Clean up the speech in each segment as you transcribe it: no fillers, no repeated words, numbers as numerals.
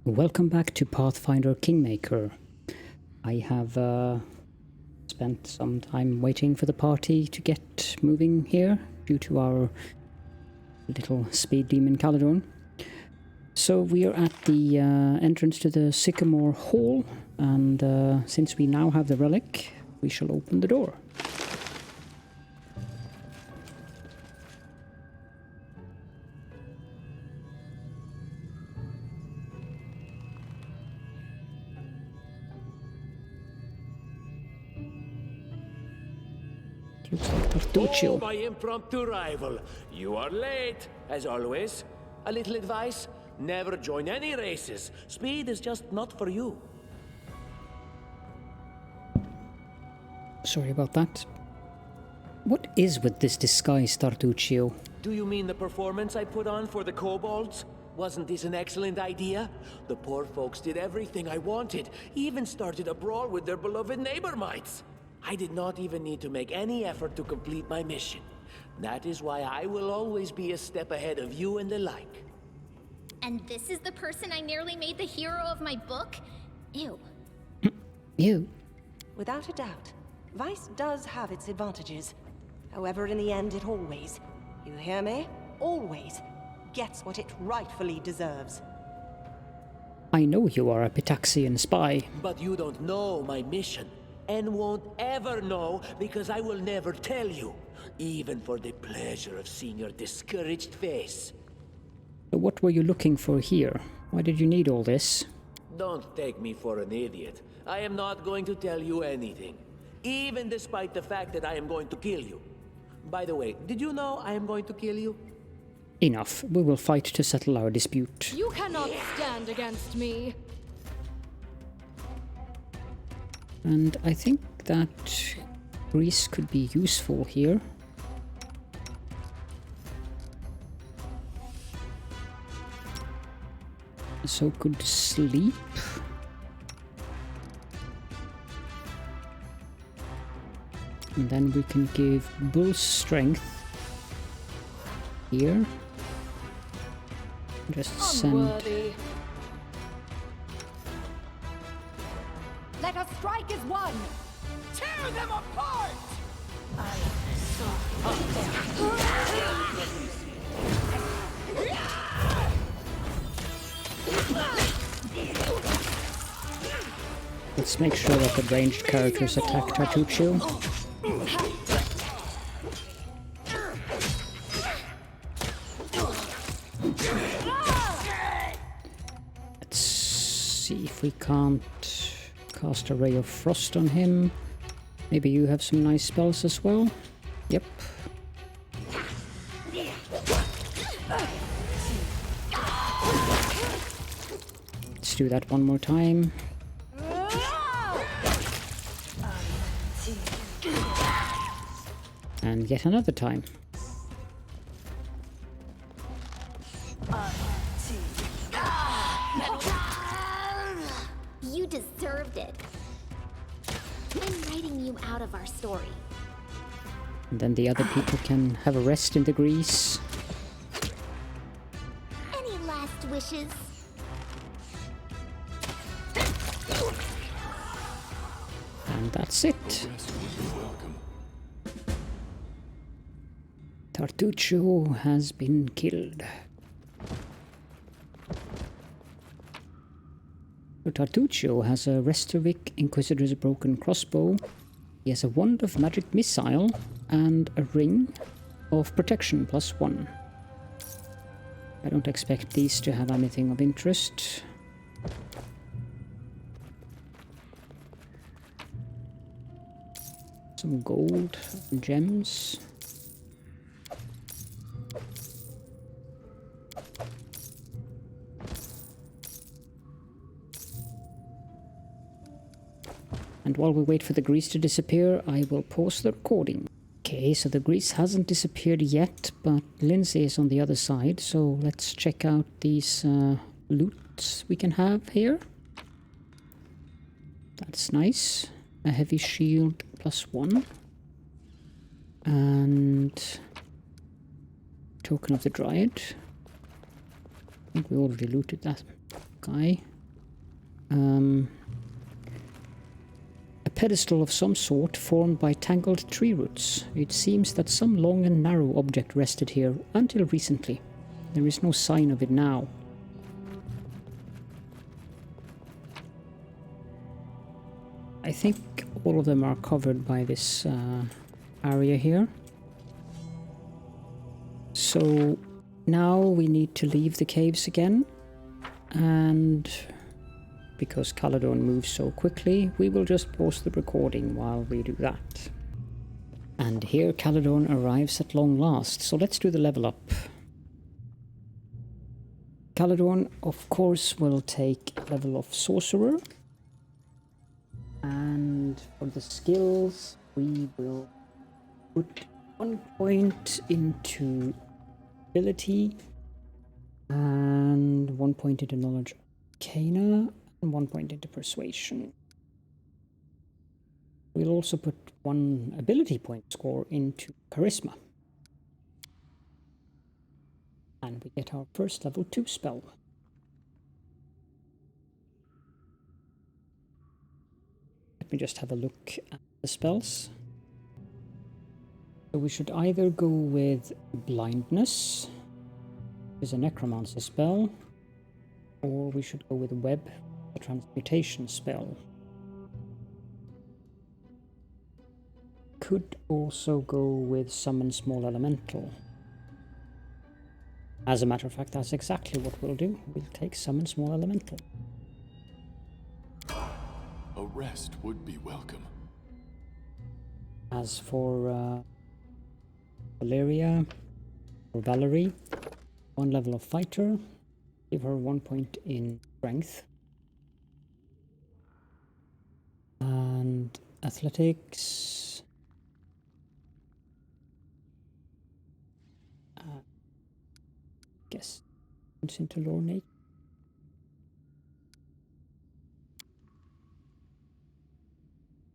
Welcome back to Pathfinder Kingmaker. I have spent some time waiting for the party to get moving here due to our little speed demon Caledorn. So we are at the entrance to the Sycamore Hall, and since we now have the relic, we shall open the door. Looks like Bertuccio. Oh, my impromptu rival. You are late, as always. A little advice: never join any races. Speed is just not for you. Sorry about that. What is with this disguise, Tartuccio? Do you mean the performance I put on for the kobolds? Wasn't this an excellent idea? The poor folks did everything I wanted, even started a brawl with their beloved neighbor mites. I did not even need to make any effort to complete my mission. That is why I will always be a step ahead of you and the like. And this is the person I nearly made the hero of my book? Ew. You? Without a doubt, Vice does have its advantages. However, in the end, it always, you hear me? Always gets what it rightfully deserves. I know you are a Pitaxian spy. But you don't know my mission. And won't ever know, because I will never tell you, even for the pleasure of seeing your discouraged face. So what were you looking for here? Why did you need all this? Don't take me for an idiot. I am not going to tell you anything, even despite the fact that I am going to kill you. By the way, did you know I am going to kill you? Enough. We will fight to settle our dispute. You cannot stand against me. And I think that grease could be useful here. So could sleep. And then we can give Bull's strength here. Just send... Unworthy. Let us strike as one! Tear them apart! Let's make sure that the ranged characters attack Tartuccio. Let's see if we can't cast a Ray of Frost on him. Maybe you have some nice spells as well? Yep. Let's do that one more time. And yet another time. You deserved it. I'm writing you out of our story. And then the other people can have a rest in the grease. Any last wishes? And that's it. Tartuccio has been killed. So Tartuccio has a Restovic Inquisitor's Broken Crossbow. He has a Wand of Magic Missile and a Ring of Protection +1. I don't expect these to have anything of interest. Some gold and gems. And while we wait for the grease to disappear, I will pause the recording. Okay, so the grease hasn't disappeared yet, but Lindsay is on the other side, so let's check out these loots we can have here. That's nice. A heavy shield +1. And Token of the Dryad. I think we already looted that guy. A pedestal of some sort formed by tangled tree roots. It seems that some long and narrow object rested here until recently. There is no sign of it now. I think all of them are covered by this area here. So now we need to leave the caves again, and because Caledorn moves so quickly, we will just pause the recording while we do that. And here Caledorn arrives at long last, so let's do the level up. Caledorn, of course, will take level of Sorcerer. And for the skills, we will put 1 point into ability, and 1 point into knowledge arcana, and 1 point into persuasion. We'll also put 1 ability point score into charisma. And we get our first level 2 spell. Let me just have a look at the spells. So we should either go with blindness, which is a necromancy spell, or we should go with web, a transmutation spell. Could also go with summon small elemental. As a matter of fact, that's exactly what we'll do. We'll take summon small elemental. A rest would be welcome. As for Valeria, or Valerie, 1 level of fighter, give her 1 point in strength. And athletics. Guess it's into lore nature.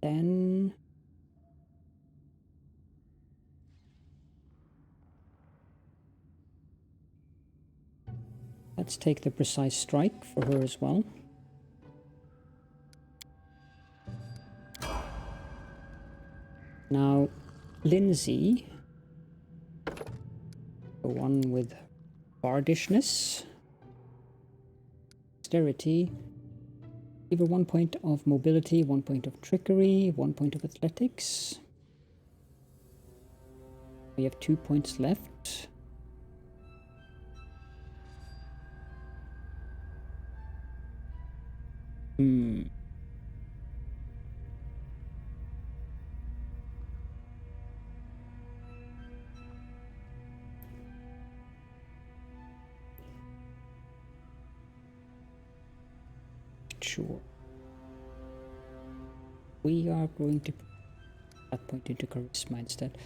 Then let's take the precise strike for her as well. Now, Lindsay, the one with bardishness, dexterity, give her 1 point of mobility, 1 point of trickery, 1 point of athletics. We have 2 points left. Sure. We are going to put that point into charisma instead.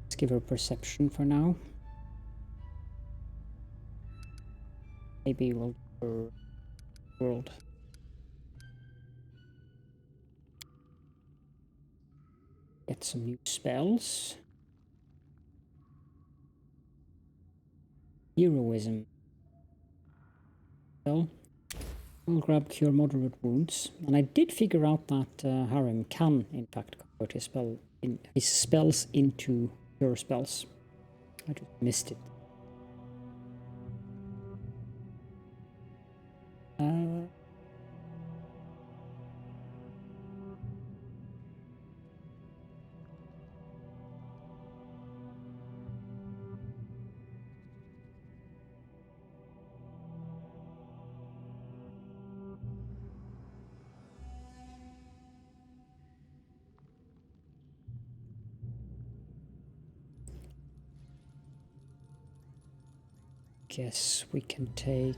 Let's give her perception for now. Maybe we'll do her world. Get some new spells. Heroism. Well, we'll grab Cure Moderate Wounds. And I did figure out that Harem can, in fact, convert his spells into Cure spells. I just missed it. Guess we can take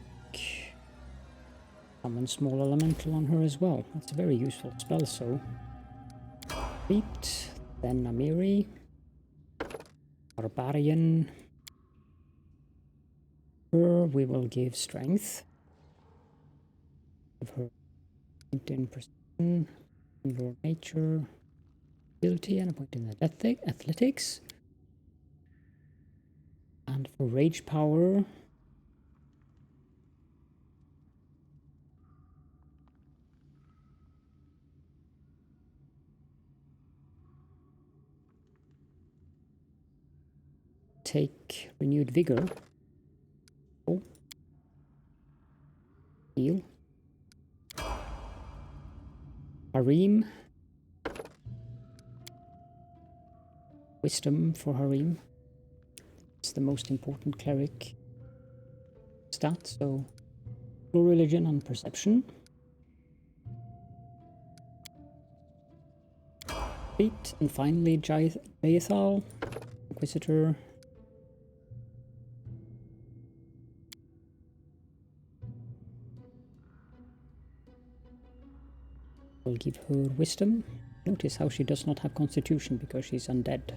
summon small elemental on her as well. That's a very useful spell, so Beat, then Amiri, Barbarian. Her we will give strength. Give her a point in precision, lore nature, ability, and a point in athletics. And for rage power, take renewed vigor. Oh. Heal. Harem. Wisdom for Harem. It's the most important cleric stat, so true religion and perception. Feet, and finally Jaethal, Inquisitor. We'll give her wisdom. Notice how she does not have constitution because she's undead.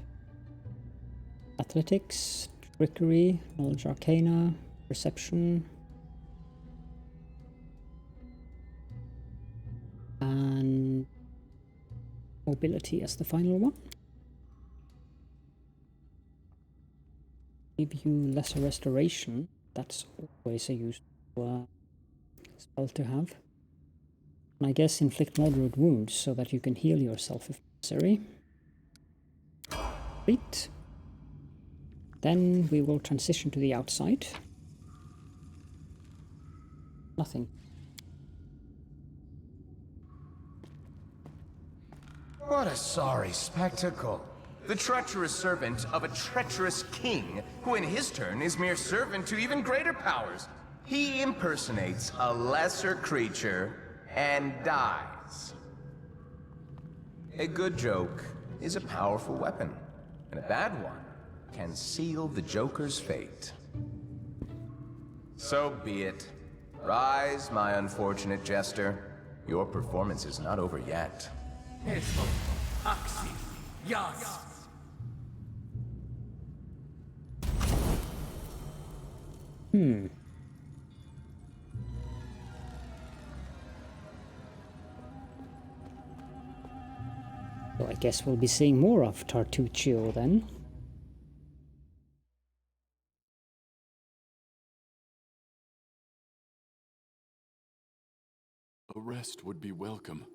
Athletics, trickery, knowledge arcana, perception. And mobility as the final one. Give you lesser restoration. That's always a useful spell to have. And I guess inflict moderate wounds so that you can heal yourself if necessary. Great. Then we will transition to the outside. Nothing. What a sorry spectacle. The treacherous servant of a treacherous king, who in his turn is mere servant to even greater powers. He impersonates a lesser creature and dies. A good joke is a powerful weapon, and a bad one can seal the Joker's fate. So be it. Rise, my unfortunate jester. Your performance is not over yet. So I guess we'll be seeing more of Tartuccio then. A rest would be welcome.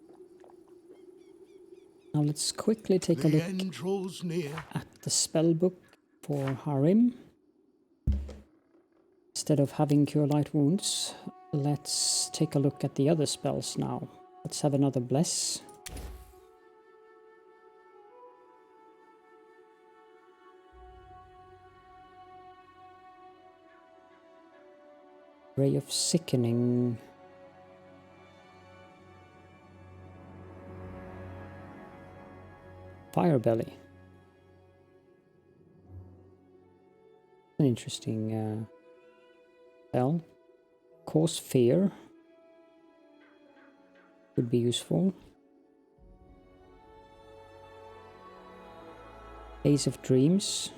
Now let's quickly take a look end draws near. at the spellbook for Harem. Instead of having Cure Light Wounds, let's take a look at the other spells now. Let's have another Bless. Ray of Sickening. Firebelly. An interesting spell. Cause Fear. Could be useful. Haze of Dreams.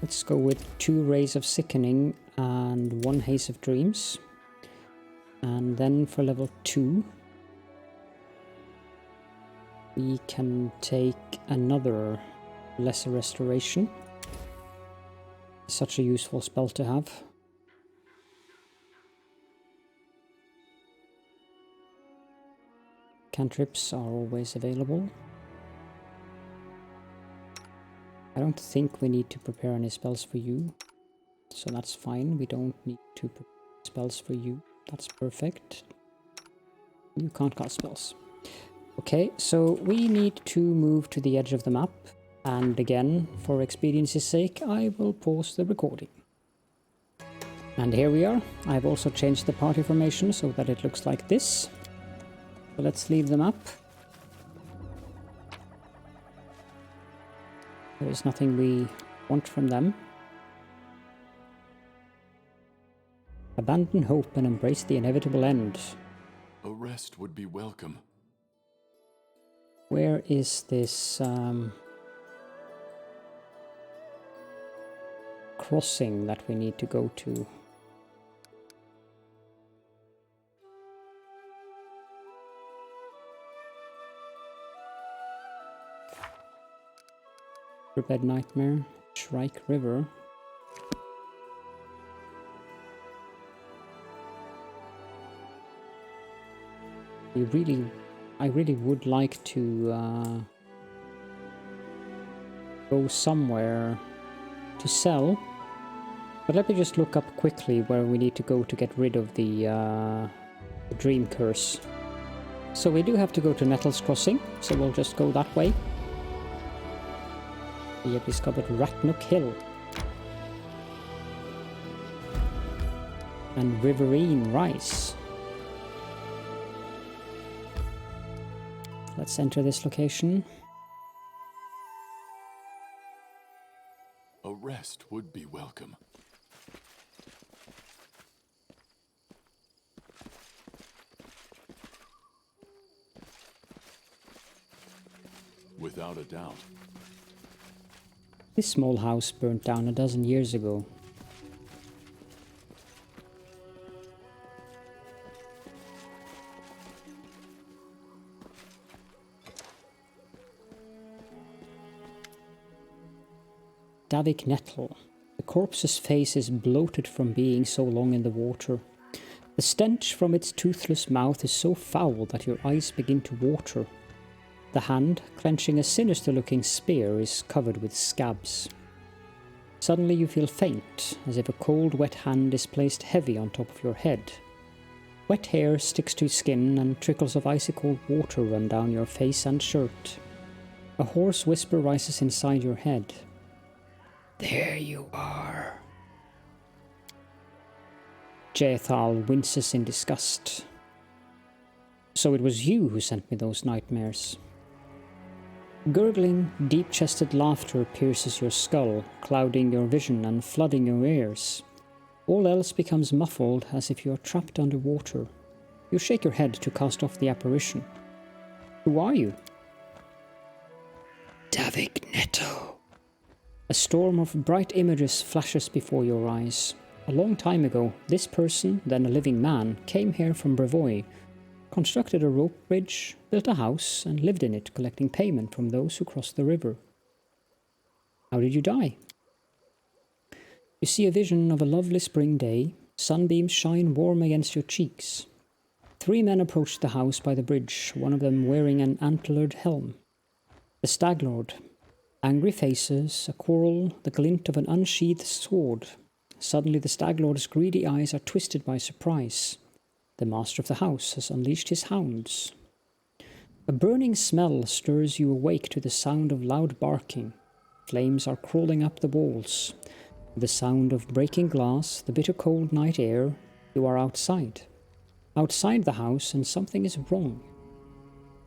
Let's go with 2 Rays of Sickening and 1 Haze of Dreams. And then for level 2, we can take another Lesser Restoration. Such a useful spell to have. Cantrips are always available. I don't think we need to prepare any spells for you, so that's fine. We don't need to prepare spells for you. That's perfect. You can't cast spells. Okay, so we need to move to the edge of the map, and again, for expediency's sake, I will pause the recording. And here we are. I've also changed the party formation so that it looks like this. So let's leave the map. There is nothing we want from them. Abandon hope and embrace the inevitable end. A rest would be welcome. Where is this crossing that we need to go to? Riverbed Nightmare, Shrike River. I really would like to go somewhere to sell. But let me just look up quickly where we need to go to get rid of the Dream Curse. So we do have to go to Nettle's Crossing, so we'll just go that way. We have discovered Ratnook Hill. And Riverine Rise. Let's enter this location. A rest would be welcome. Without a doubt. This small house burnt down a dozen years ago. Davik Nettle. The corpse's face is bloated from being so long in the water. The stench from its toothless mouth is so foul that your eyes begin to water. The hand, clenching a sinister-looking spear, is covered with scabs. Suddenly you feel faint, as if a cold, wet hand is placed heavy on top of your head. Wet hair sticks to skin and trickles of icy cold water run down your face and shirt. A hoarse whisper rises inside your head. There you are. Jethal winces in disgust. So it was you who sent me those nightmares. Gurgling, deep-chested laughter pierces your skull, clouding your vision and flooding your ears. All else becomes muffled as if you are trapped underwater. You shake your head to cast off the apparition. Who are you? Davik Nettle. A storm of bright images flashes before your eyes. A long time ago, this person, then a living man, came here from Brevoy, constructed a rope bridge, built a house, and lived in it, collecting payment from those who crossed the river. How did you die? You see a vision of a lovely spring day. Sunbeams shine warm against your cheeks. 3 men approached the house by the bridge, one of them wearing an antlered helm. The Stag Lord. Angry faces, a quarrel, the glint of an unsheathed sword. Suddenly the Stag Lord's greedy eyes are twisted by surprise. The master of the house has unleashed his hounds. A burning smell stirs you awake to the sound of loud barking. Flames are crawling up the walls. The sound of breaking glass, the bitter cold night air, you are outside. Outside the house, and something is wrong.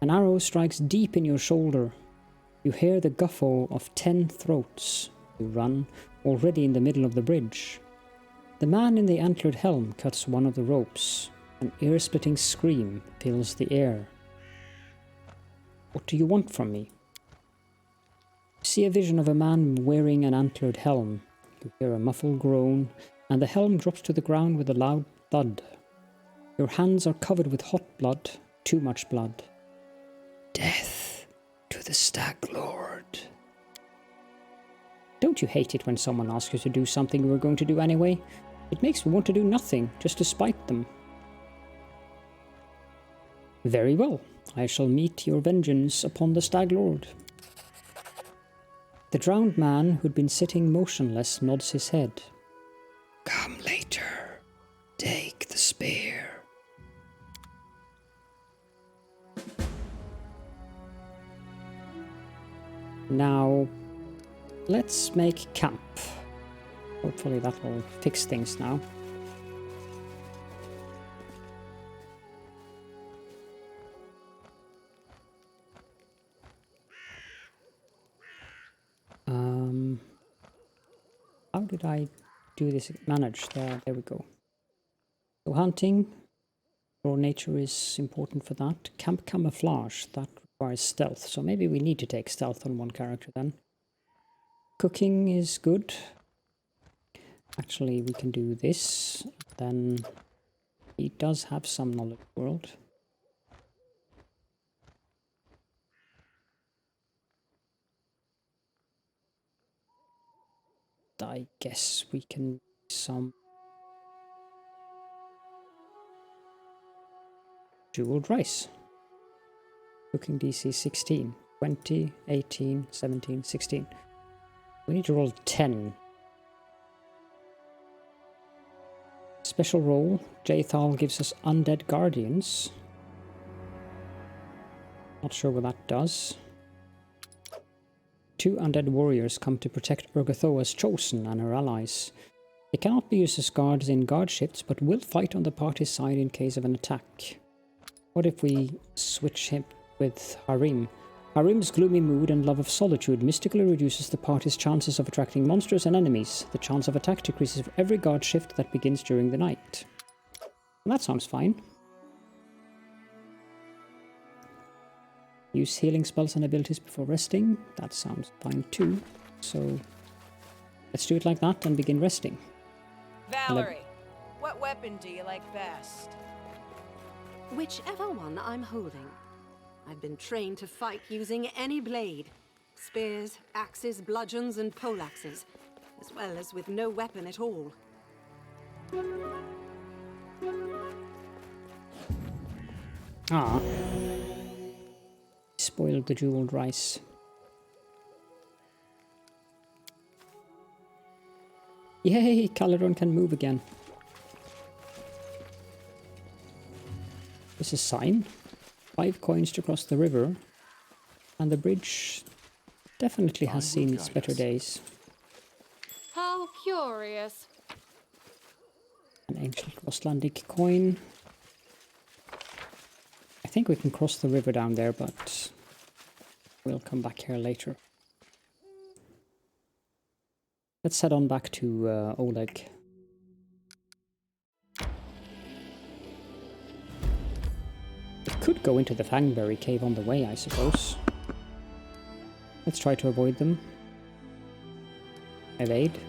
An arrow strikes deep in your shoulder. You hear the guffaw of 10 throats. You run, already in the middle of the bridge. The man in the antlered helm cuts one of the ropes. An ear-splitting scream fills the air. What do you want from me? You see a vision of a man wearing an antlered helm. You hear a muffled groan, and the helm drops to the ground with a loud thud. Your hands are covered with hot blood, too much blood. Death to the Stag Lord. Don't you hate it when someone asks you to do something you were going to do anyway? It makes me want to do nothing, just to spite them. Very well, I shall meet your vengeance upon the Stag Lord. The drowned man, who'd been sitting motionless, nods his head. Come later. Take the spear. Now, let's make camp. Hopefully that will fix things now. How did I do this? Manage. There we go. So hunting, raw nature is important for that. Camp camouflage, that requires stealth. So maybe we need to take stealth on one character then. Cooking is good. Actually, we can do this. Then he does have some knowledge world. I guess we can do some jeweled rice. Cooking DC 16. 20, 18, 17, 16. We need to roll 10. Special roll. Jathal gives us Undead Guardians. Not sure what that does. 2 undead warriors come to protect Urgathoa's Chosen and her allies. They cannot be used as guards in guard shifts, but will fight on the party's side in case of an attack. What if we switch him with Harim? Harim's gloomy mood and love of solitude mystically reduces the party's chances of attracting monsters and enemies. The chance of attack decreases for every guard shift that begins during the night. And that sounds fine. Use healing spells and abilities before resting. That sounds fine too. So let's do it like that and begin resting. Valerie, what weapon do you like best? Whichever one I'm holding. I've been trained to fight using any blade. Spears, axes, bludgeons, and poleaxes, as well as with no weapon at all. Ah. Spoiled the jeweled rice. Yay! Caledorn can move again. This is a sign. 5 coins to cross the river. And the bridge definitely has seen its better days. How curious. An ancient Rostlandic coin. I think we can cross the river down there, but we'll come back here later. Let's head on back to Oleg. We could go into the Fangberry cave on the way, I suppose. Let's try to avoid them. Evade.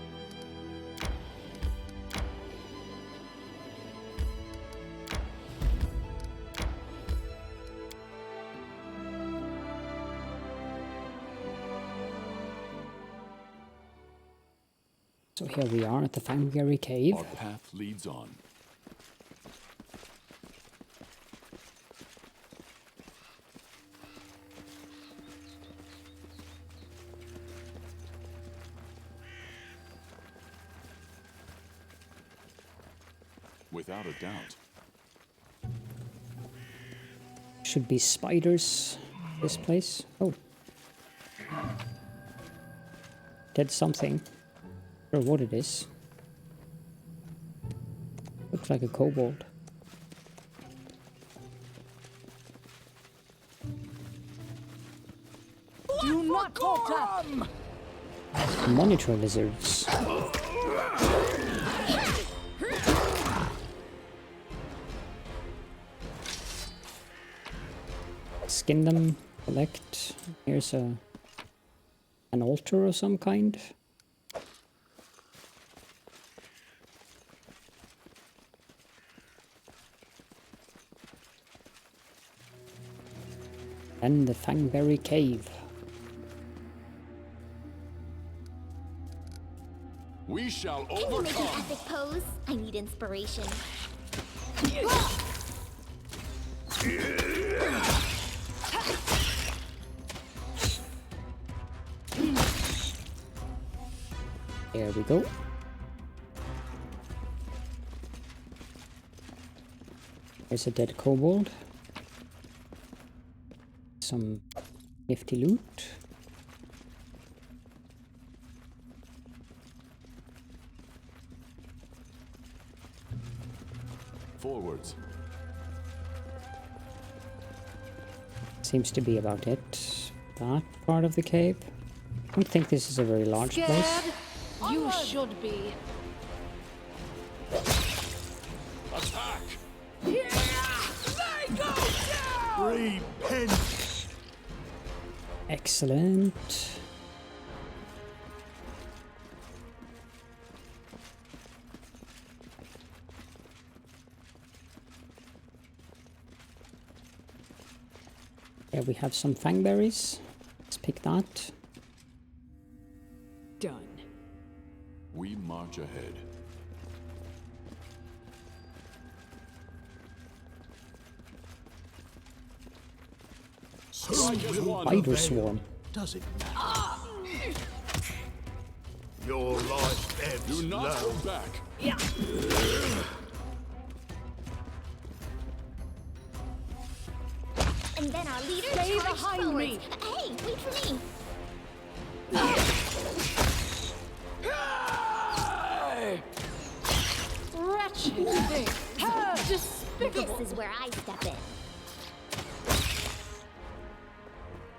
So here we are at the Fangberry cave. Our path leads on. Without a doubt. Should be spiders, this place. Oh. Did something. Not sure what it is. Looks like a kobold. Do not falter! Monitor lizards. Skin them, collect. Here's an altar of some kind. And the Fangberry cave. We shall Can you make an overcome. epic pose? I need inspiration. There we go. There's a dead kobold. Some nifty loot. Forwards. Seems to be about it. That part of the cave. I don't think this is a very large place. You should be. Attack! They go down! Repent! Excellent. There we have some fangberries. Let's pick that. Done. We march ahead. Spider swarm. Does it matter? Your life ebbs Do not low. go back. And then our leader Stay charged behind forward. me. Hey, wait for me. Wretched thing. Despicable. This is where I step in.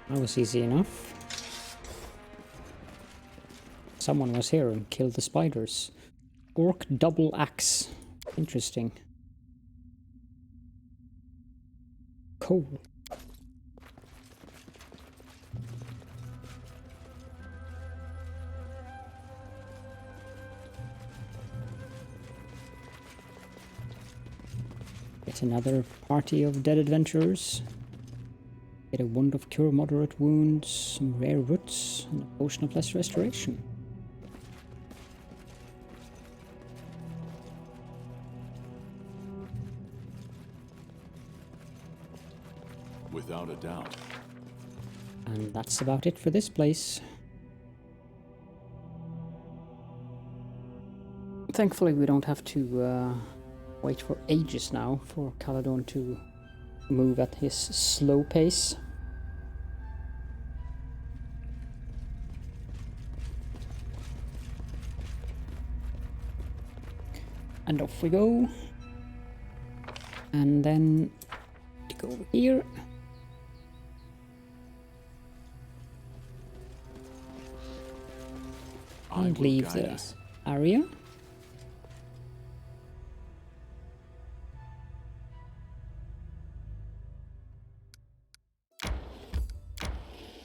That was easy enough. Someone was here and killed the spiders. Orc double axe. Interesting. Coal. Get another party of dead adventurers. Get a wand of cure moderate wounds, some rare roots, and a potion of lesser restoration. Without a doubt. And that's about it for this place. Thankfully we don't have to wait for ages now for Caledorn to move at his slow pace. And off we go. And then to go over here. And leave the area.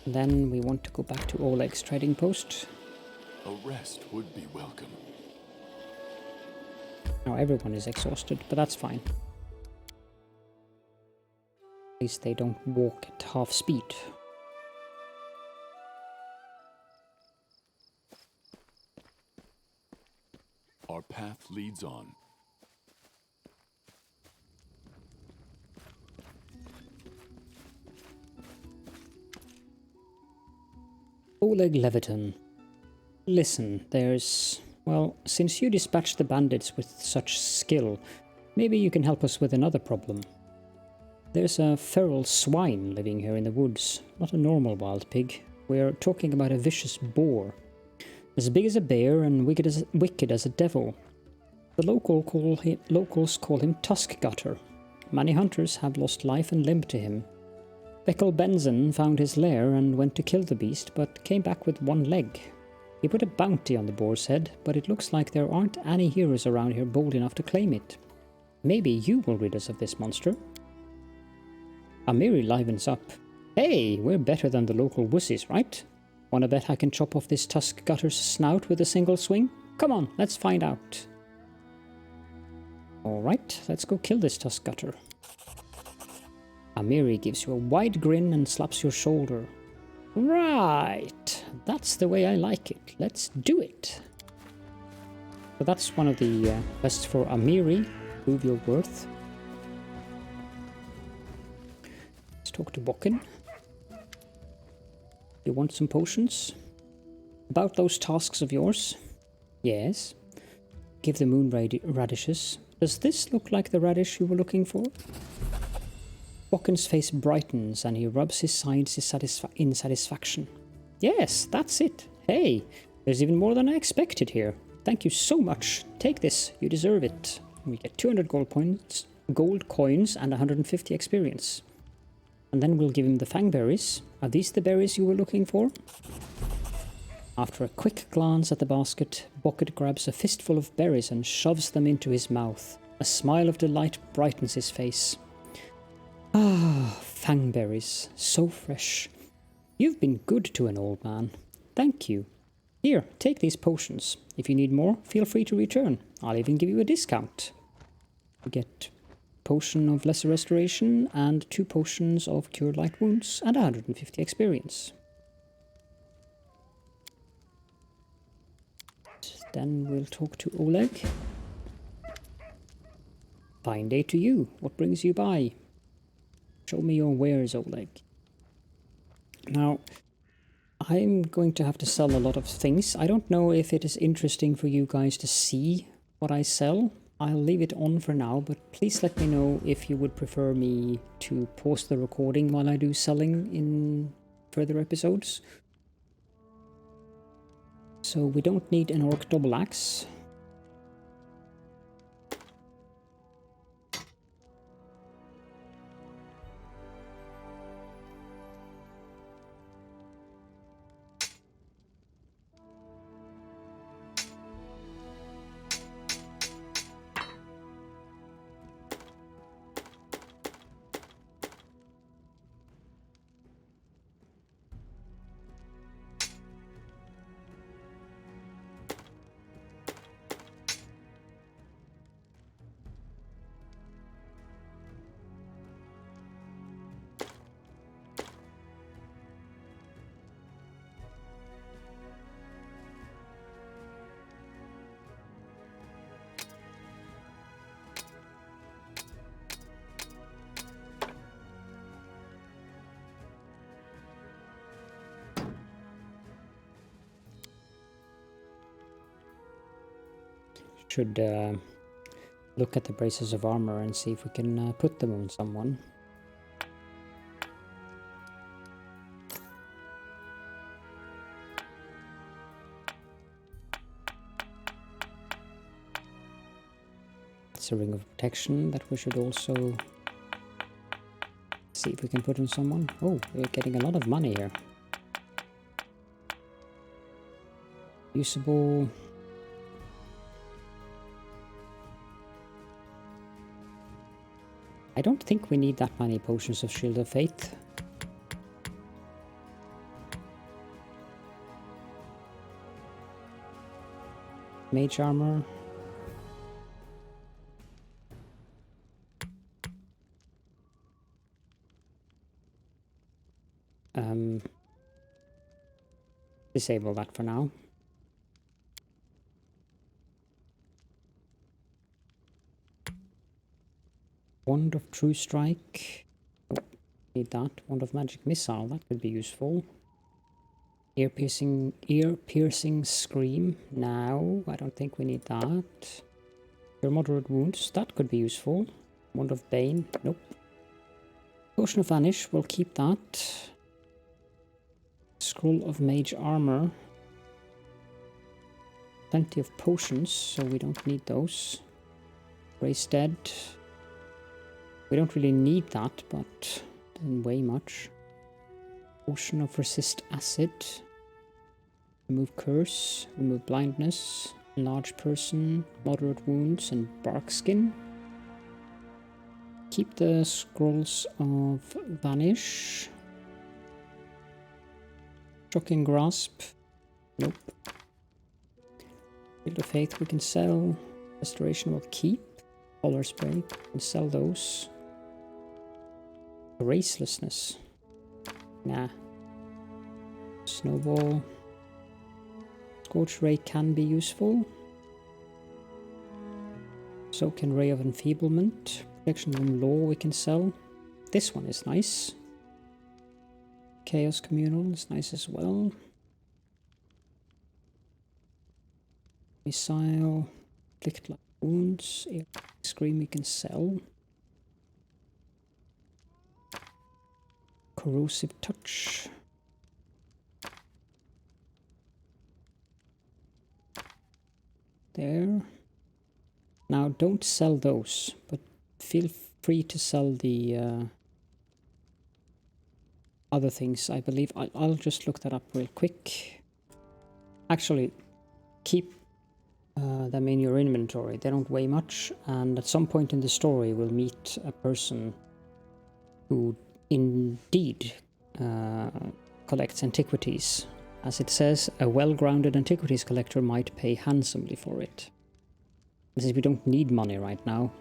Then we want to go back to Oleg's trading post. A rest would be welcome. Now everyone is exhausted, but that's fine. At least they don't walk at half speed. Our path leads on. Oleg Leviton. Listen, well, since you dispatched the bandits with such skill, maybe you can help us with another problem. There's a feral swine living here in the woods, not a normal wild pig. We're talking about a vicious boar. As big as a bear and wicked as a devil. The locals call him Tusk Gutter. Many hunters have lost life and limb to him. Beckel Benson found his lair and went to kill the beast, but came back with one leg. He put a bounty on the boar's head, but it looks like there aren't any heroes around here bold enough to claim it. Maybe you will rid us of this monster. Amiri livens up. Hey, we're better than the local wussies, right? Wanna bet I can chop off this Tusk Gutter's snout with a single swing? Come on, let's find out. Alright, let's go kill this Tusk Gutter. Amiri gives you a wide grin and slaps your shoulder. Right, that's the way I like it. Let's do it. So that's one of the quests for Amiri. Prove your worth. Let's talk to Bokken. You want some potions? About those tasks of yours? Yes. Give the moon radishes. Does this look like the radish you were looking for? Bokken's face brightens and he rubs his sides in satisfaction. Yes, that's it. Hey, there's even more than I expected here. Thank you so much. Take this, you deserve it. We get 200 gold coins and 150 experience. And then we'll give him the Fangberries. Are these the berries you were looking for? After a quick glance at the basket, Bokken grabs a fistful of berries and shoves them into his mouth. A smile of delight brightens his face. Ah, Fangberries, so fresh. You've been good to an old man. Thank you. Here, take these potions. If you need more, feel free to return. I'll even give you a discount. You get potion of lesser restoration and 2 potions of cure light wounds and 150 experience. Then we'll talk to Oleg. Fine day to you. What brings you by? Show me your wares, Oleg. Now, I'm going to have to sell a lot of things. I don't know if it is interesting for you guys to see what I sell. I'll leave it on for now, but please let me know if you would prefer me to pause the recording while I do selling in further episodes. So we don't need an orc double axe. Should look at the braces of armor and see if we can put them on someone. It's a ring of protection that we should also see if we can put on someone. Oh, we're getting a lot of money here. Usable. I don't think we need that many potions of Shield of Faith. Mage armor. Disable that for now. Wand of True Strike. Oh, need that. Wand of Magic Missile. That could be useful. Ear piercing Scream. No, I don't think we need that. Your Moderate Wounds. That could be useful. Wand of Bane. Nope. Potion of Vanish. We'll keep that. Scroll of Mage Armor. Plenty of potions, so we don't need those. Raise Dead. We don't really need that, but doesn't weigh much. Potion of Resist Acid. Remove Curse. Remove Blindness. Enlarge Person. Moderate Wounds and Bark Skin. Keep the Scrolls of Vanish. Shocking Grasp. Nope. Shield of Faith we can sell. Restoration will keep. Color Spray. We can sell those. Gracelessness. Nah. Snowball. Scorch Ray can be useful. So can Ray of Enfeeblement. Protection from Law we can sell. This one is nice. Chaos Communal is nice as well. Missile. Inflict Light Wounds. Air Scream we can sell. Corrosive Touch. There. Now don't sell those, but feel free to sell the other things. I believe I'll just look that up real quick. Actually, keep them in your inventory. They don't weigh much, and at some point in the story we'll meet a person who indeed collects antiquities. As it says, a well-grounded antiquities collector might pay handsomely for it. Since we don't need money right now,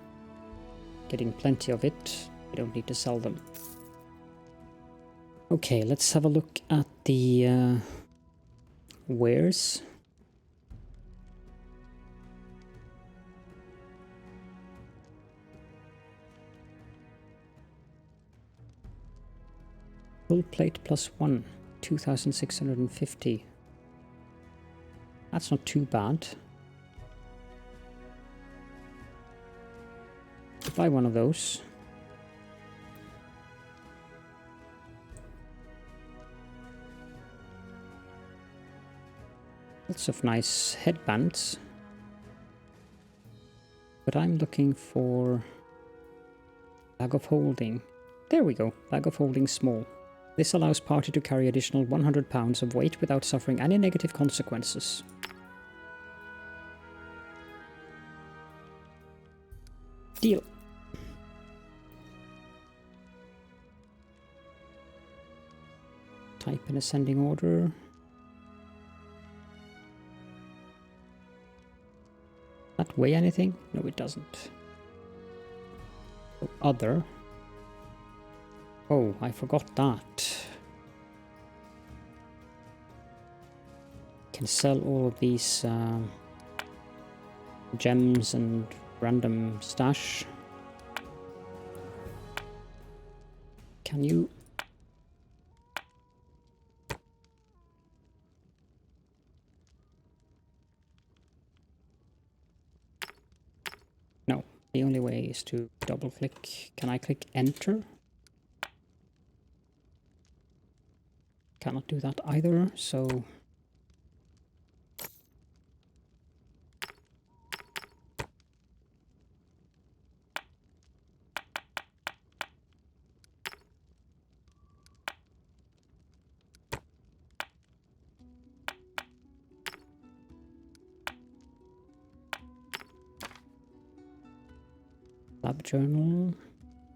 getting plenty of it, we don't need to sell them. Okay, let's have a look at the wares. Full plate +1, 2,650. That's not too bad. Buy one of those. Lots of nice headbands. But I'm looking for bag of holding. There we go, bag of holding small. This allows party to carry additional 100 pounds of weight without suffering any negative consequences. Deal. Type in ascending order. That weigh anything? No, it doesn't. Other. Oh, I forgot that. Can sell all of these gems and random stash. Can you? No, the only way is to double click. Can I click enter? Cannot do that either, so lab journal.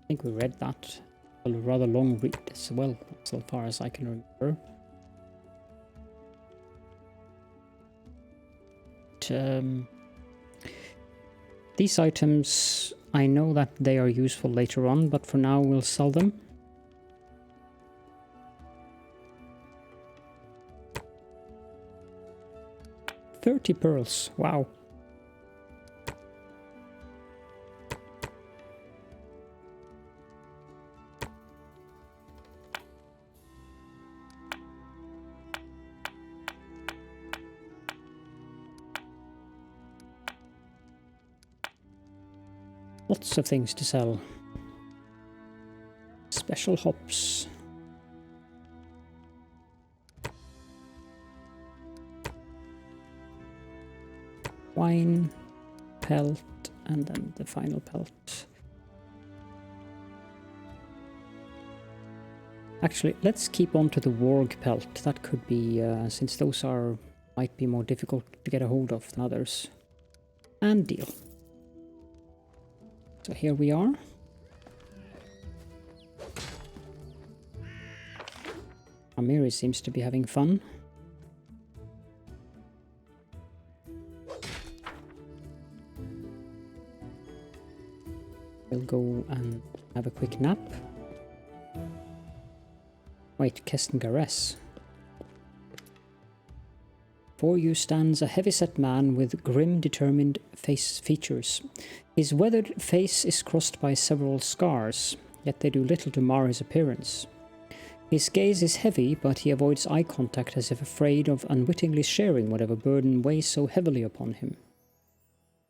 I think we read that. A rather long read as well, so far as I can remember. These items, I know that they are useful later on, but for now we'll sell them. $30 pearls, wow. Lots of things to sell. Special hops. Wine, pelt, and then the final pelt. Actually, let's keep on to the warg pelt. That could be, since those might be more difficult to get a hold of than others. And deal. So here we are. Amiri seems to be having fun. We'll go and have a quick nap. Wait, Kestengares. Before you stands a heavy-set man with grim, determined face features. His weathered face is crossed by several scars, yet they do little to mar his appearance. His gaze is heavy, but he avoids eye contact as if afraid of unwittingly sharing whatever burden weighs so heavily upon him.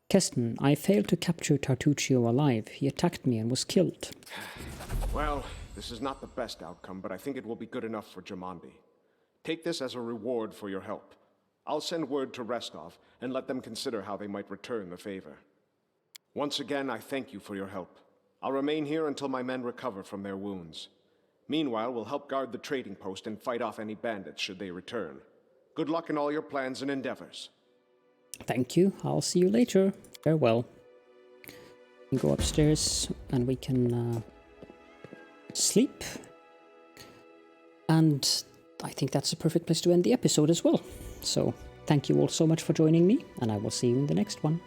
Kesten, I failed to capture Tartuccio alive. He attacked me and was killed. Well, this is not the best outcome, but I think it will be good enough for Jamandi. Take this as a reward for your help. I'll send word to Restov and let them consider how they might return the favor. Once again, I thank you for your help. I'll remain here until my men recover from their wounds. Meanwhile, we'll help guard the trading post and fight off any bandits should they return. Good luck in all your plans and endeavors. Thank you. I'll see you later. Farewell. We can go upstairs and we can sleep. And I think that's a perfect place to end the episode as well. So, thank you all so much for joining me, and I will see you in the next one.